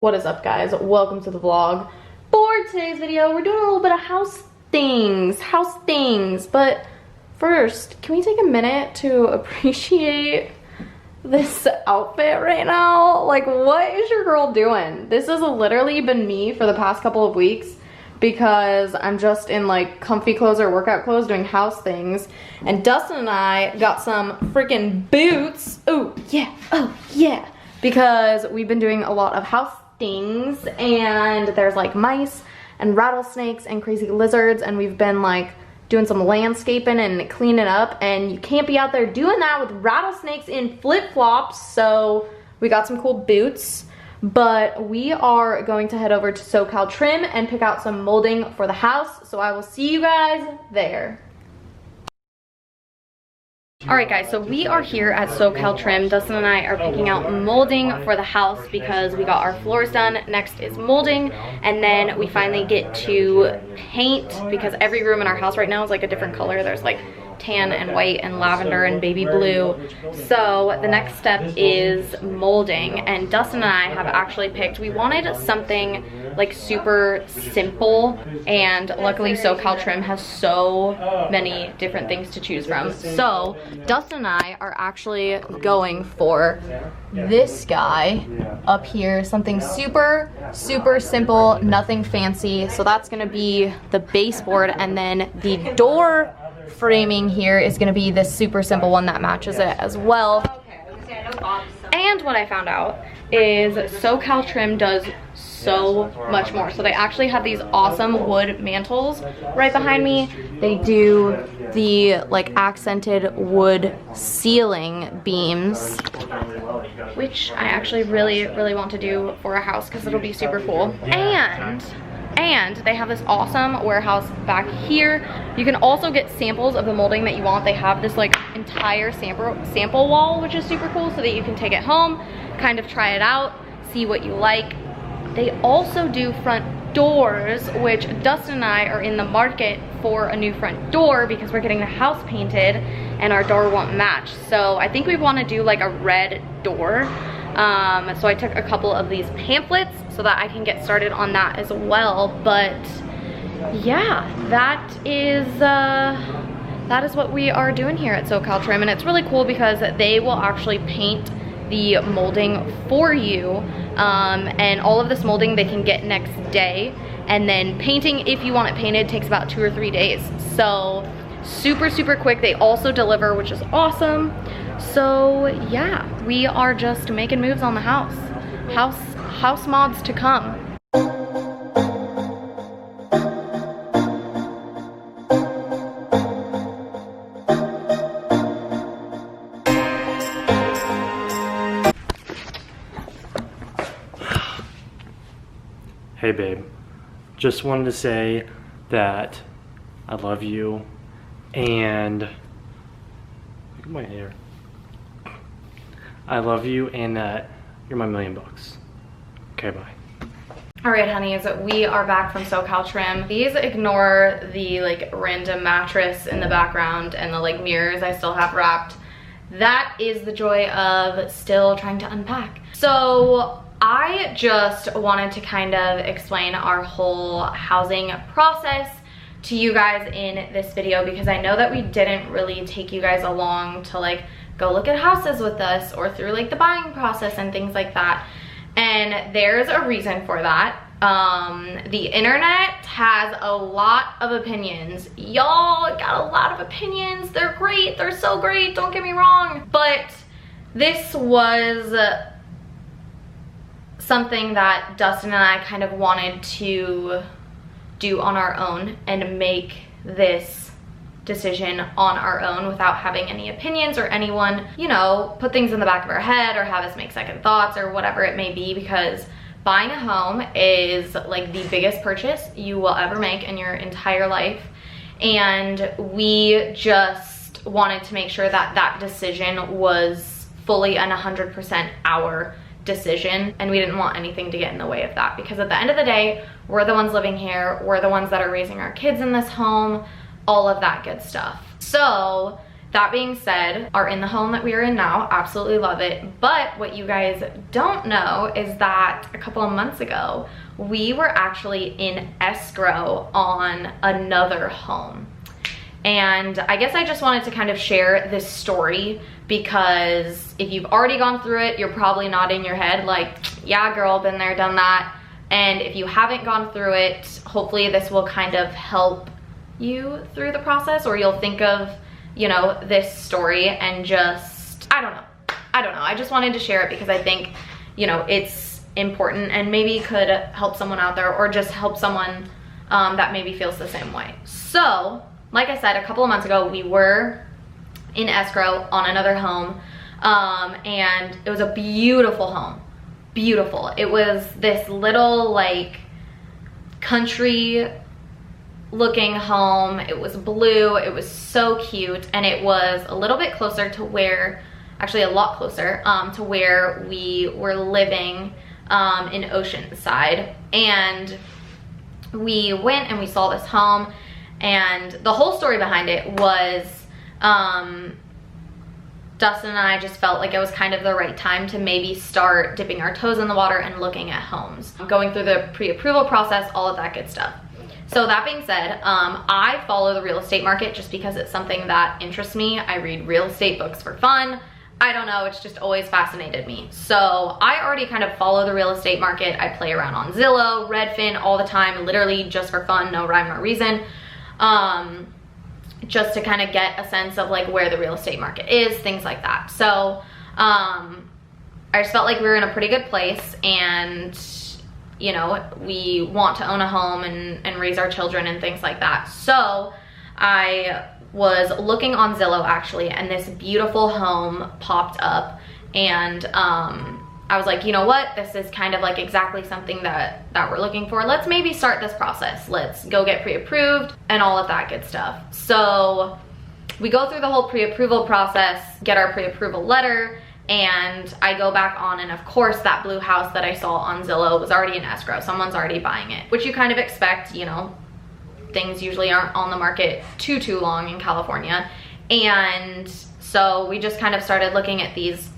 What is up, guys? Welcome to the vlog. For today's video, we're doing a little bit of house things, but first, can we take a minute to appreciate this outfit right now? Like, what is your girl doing? This has literally been me for the past couple of weeks because I'm just in like comfy clothes or workout clothes doing house things, and Dustin and I got some freaking boots. Oh yeah, because we've been doing a lot of house things, and there's like mice and rattlesnakes and crazy lizards, and we've been like doing some landscaping and cleaning up, and you can't be out there doing that with rattlesnakes in flip-flops, so we got some cool boots. But we are going to head over to SoCal Trim and pick out some molding for the house, so I will see you guys there. Alright guys, so we are here at SoCal Trim. Dustin and I are picking out molding for the house because we got our floors done. Next is molding, and then we finally get to paint because every room in our house right now is like a different color. There's like tan and white and lavender and baby blue. So the next step is molding, and Dustin and I have actually picked, we wanted something like super simple, and luckily SoCal Trim has so many different things to choose from. So Dustin and I are actually going for this guy up here, something super simple, nothing fancy. So that's gonna be the baseboard, and then the door framing here is gonna be this super simple one that matches it as well. And what I found out is SoCal Trim does so much more. So they actually have these awesome wood mantles right behind me. They do the like accented wood ceiling beams, which I actually really want to do for a house because it'll be super cool. And they have this awesome warehouse back here. You can also get samples of the molding that you want. They have this like entire sample wall, which is super cool, so that you can take it home, kind of try it out, see what you like. They also do front doors, which Dustin and I are in the market for a new front door because we're getting the house painted and our door won't match. So I think we want to do like a red door. So I took a couple of these pamphlets so that I can get started on that as well. But yeah, that is what we are doing here at SoCal Trim, and it's really cool because they will actually paint the molding for you, and all of this molding they can get next day, and then painting, if you want it painted, takes about 2 or 3 days. So super quick. They also deliver, which is awesome. So yeah, we are just making moves on the house mods to come. Hey babe, just wanted to say that I love you, and look at my hair. I love you, and that you're my $1,000,000 bucks. Okay, bye. All right, honeys, we are back from SoCal Trim. Please ignore the like random mattress in the background and the like mirrors I still have wrapped. That is the joy of still trying to unpack. So I just wanted to kind of explain our whole housing process to you guys in this video, because I know that we didn't really take you guys along to like go look at houses with us or through like the buying process and things like that. And there's a reason for that. The internet has a lot of opinions. Y'all got a lot of opinions. They're great. They're so great. Don't get me wrong. But this was something that Dustin and I kind of wanted to do on our own and make this decision on our own without having any opinions or anyone, you know, put things in the back of our head or have us make second thoughts or whatever it may be, because buying a home is like the biggest purchase you will ever make in your entire life. And we just wanted to make sure that that decision was fully and 100% our decision, and we didn't want anything to get in the way of that, because at the end of the day, we're the ones living here, we're the ones that are raising our kids in this home, all of that good stuff. So That being said, are in the home that we are in now, absolutely love it. But what you guys don't know is that a couple of months ago, we were actually in escrow on another home. And I guess I just wanted to kind of share this story because if you've already gone through it, you're probably nodding your head like, yeah, girl, been there, done that. And if you haven't gone through it, hopefully this will kind of help you through the process, or you'll think of, you know, this story and just, I don't know. I just wanted to share it because I think, you know, it's important and maybe could help someone out there, or just help someone that maybe feels the same way. So, like I said, a couple of months ago, we were in escrow on another home, and it was a beautiful home. Beautiful. It was this little, like, country looking home. It was blue. It was so cute, and it was a little bit closer to where, actually a lot closer to where we were living in Oceanside. And we went and we saw this home, and the whole story behind it was Dustin and I just felt like it was kind of the right time to maybe start dipping our toes in the water and looking at homes, going through the pre-approval process, all of that good stuff. So that being said, I follow the real estate market just because it's something that interests me. I read real estate books for fun. I don't know, it's just always fascinated me. So I already kind of follow the real estate market. I play around on Zillow, Redfin all the time, literally just for fun, no rhyme or reason. Just to kind of get a sense of like where the real estate market is, things like that. So I just felt like we were in a pretty good place, and you know, we want to own a home and raise our children and things like that. So I was looking on Zillow actually, and this beautiful home popped up, and I was like, you know what, this is kind of like exactly something that we're looking for. Let's maybe start this process. Let's go get pre-approved and all of that good stuff. So we go through the whole pre-approval process, get our pre-approval letter, and I go back on, and of course that blue house that I saw on Zillow was already in escrow. Someone's already buying it, which you kind of expect, you know, things usually aren't on the market too long in California. And so we just kind of started looking at these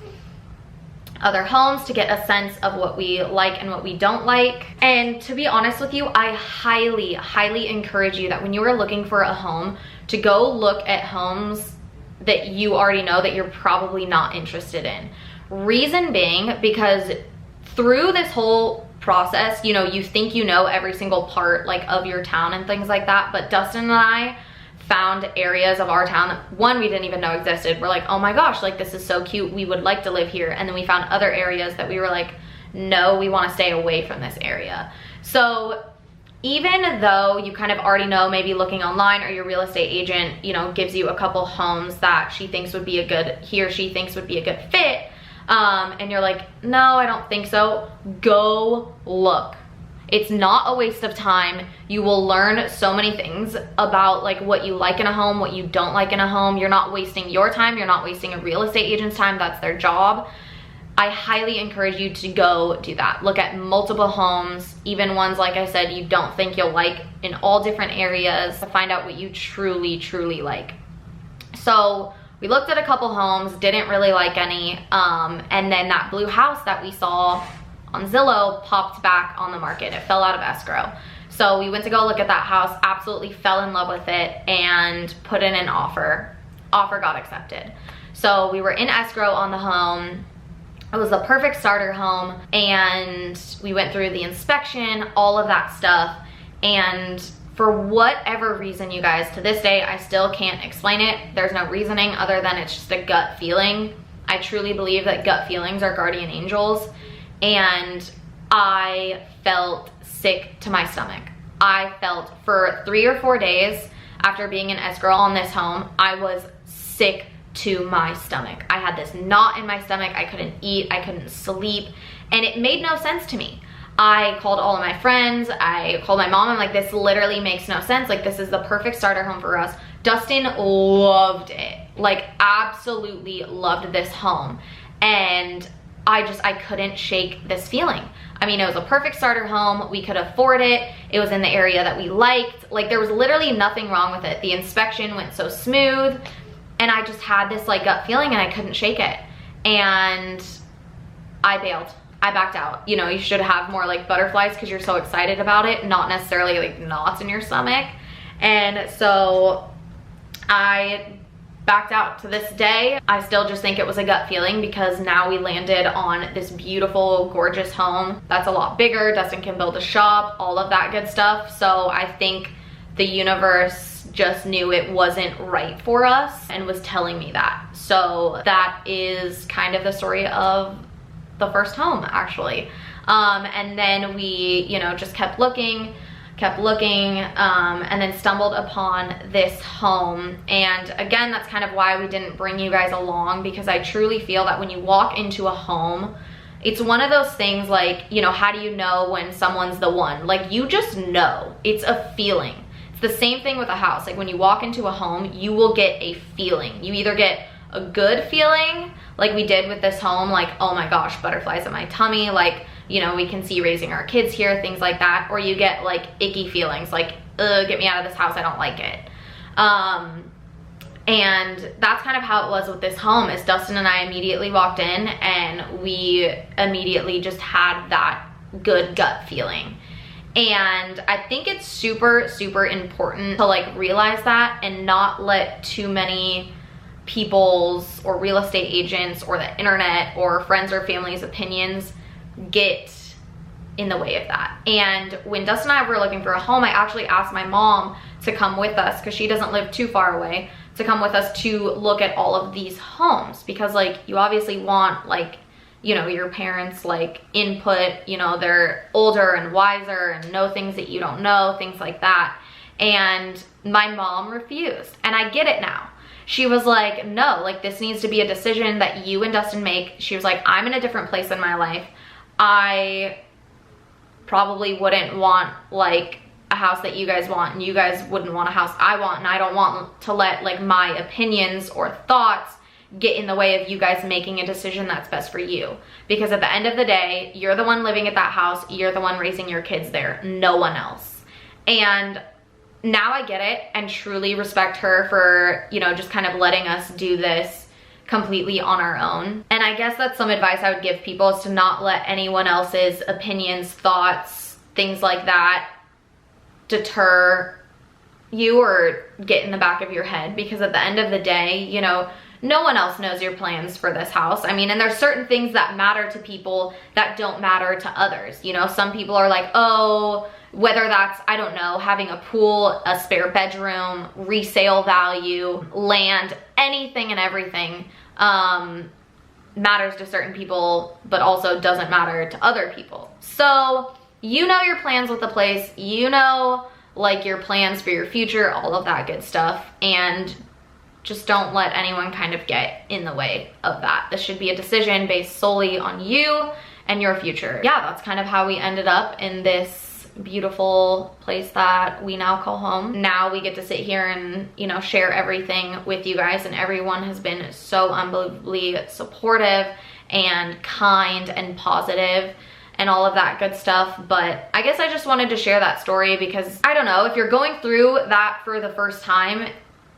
other homes to get a sense of what we like and what we don't like. And to be honest with you, I highly encourage you that when you are looking for a home, to go look at homes that you already know that you're probably not interested in. Reason being, because through this whole process, you know, you think you know every single part like of your town and things like that, but Dustin and I found areas of our town that, one, we didn't even know existed. We're like, oh my gosh, like this is so cute, we would like to live here. And then we found other areas that we were like, no, we want to stay away from this area. So even though you kind of already know, maybe looking online, or your real estate agent, you know, gives you a couple homes that he or she thinks would be a good fit, and you're like, no, I don't think so, go look. It's not a waste of time. You will learn so many things about like what you like in a home, what you don't like in a home. You're not wasting your time. You're not wasting a real estate agent's time. That's their job. I highly encourage you to go do that. Look at multiple homes, even ones, like I said, you don't think you'll like, in all different areas, to find out what you truly like. So we looked at a couple homes, didn't really like any, and then that blue house that we saw on Zillow popped back on the market. It fell out of escrow. So we went to go look at that house, absolutely fell in love with it, and put in an offer. Offer got accepted. So we were in escrow on the home. It was the perfect starter home, and we went through the inspection, all of that stuff. And for whatever reason, you guys, to this day, I still can't explain it. There's no reasoning other than it's just a gut feeling. I truly believe that gut feelings are guardian angels. And I felt sick to my stomach. I felt for 3 or 4 days after being in escrow on this home, I was sick to my stomach. I had this knot in my stomach. I couldn't eat, I couldn't sleep, and it made no sense to me. I called all of my friends, I called my mom. I'm like, this literally makes no sense. Like, this is the perfect starter home for us. Dustin loved it, like absolutely loved this home. And I couldn't shake this feeling. I mean, it was a perfect starter home. We could afford it. It was in the area that we liked. Like, there was literally nothing wrong with it. The inspection went so smooth. And I just had this like gut feeling and I couldn't shake it. And I bailed. I backed out. You know, you should have more like butterflies because you're so excited about it, not necessarily like knots in your stomach. And so I backed out. To this day, I still just think it was a gut feeling because now we landed on this beautiful, gorgeous home that's a lot bigger. Dustin can build a shop, all of that good stuff. So I think the universe just knew it wasn't right for us and was telling me that. So that is kind of the story of the first home, actually. And then we, you know, just kept looking, and then stumbled upon this home. And again, that's kind of why we didn't bring you guys along, because I truly feel that when you walk into a home, it's one of those things like, you know, how do you know when someone's the one? Like, you just know. It's a feeling. It's the same thing with a house. Like, when you walk into a home, you will get a feeling. You either get a good feeling, like we did with this home, like, oh my gosh, butterflies in my tummy, like, you know, we can see raising our kids here, things like that. Or you get like icky feelings, like, ugh, get me out of this house, I don't like it. And that's kind of how it was with this home. Is Dustin and I immediately walked in and we immediately just had that good gut feeling. And I think it's super, super important to like realize that and not let too many people's or real estate agents or the internet or friends or family's opinions get in the way of that. And when Dustin and I were looking for a home, I actually asked my mom to come with us, because she doesn't live too far away, to come with us to look at all of these homes, because like, you obviously want like, you know, your parents like input, you know, they're older and wiser and know things that you don't know, things like that. And my mom refused, and I get it now. She was like, no, like, this needs to be a decision that you and Dustin make. She was like, I'm in a different place in my life. I probably wouldn't want like a house that you guys want, and you guys wouldn't want a house I want, and I don't want to let like my opinions or thoughts get in the way of you guys making a decision that's best for you. Because at the end of the day, you're the one living at that house, you're the one raising your kids there, no one else. And now I get it and truly respect her for, you know, just kind of letting us do this completely on our own. And I guess that's some advice I would give people, is to not let anyone else's opinions, thoughts, things like that deter you or get in the back of your head. Because at the end of the day, you know, no one else knows your plans for this house. I mean, and there's certain things that matter to people that don't matter to others. You know, some people are like, oh, whether that's, I don't know, having a pool, a spare bedroom, resale value, land, anything and everything matters to certain people, but also doesn't matter to other people. So you know your plans with the place, you know like your plans for your future, all of that good stuff, and just don't let anyone kind of get in the way of that. This should be a decision based solely on you and your future. Yeah, that's kind of how we ended up in this beautiful place that we now call home. Now we get to sit here and, you know, share everything with you guys, and everyone has been so unbelievably supportive and kind and positive and all of that good stuff. But I guess I just wanted to share that story because, I don't know, if you're going through that for the first time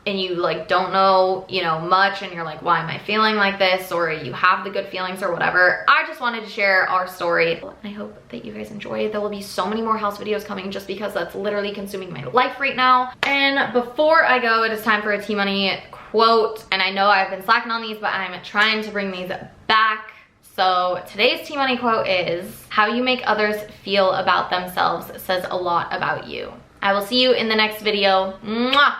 and you like don't know, you know, much, and you're like, why am I feeling like this? Or you have the good feelings or whatever, I just wanted to share our story. I hope that you guys enjoy. There will be so many more house videos coming, just because that's literally consuming my life right now. And before I go, it is time for a T-Money quote. And I know I've been slacking on these, but I'm trying to bring these back. So today's T-Money quote is, how you make others feel about themselves says a lot about you. I will see you in the next video. Mwah!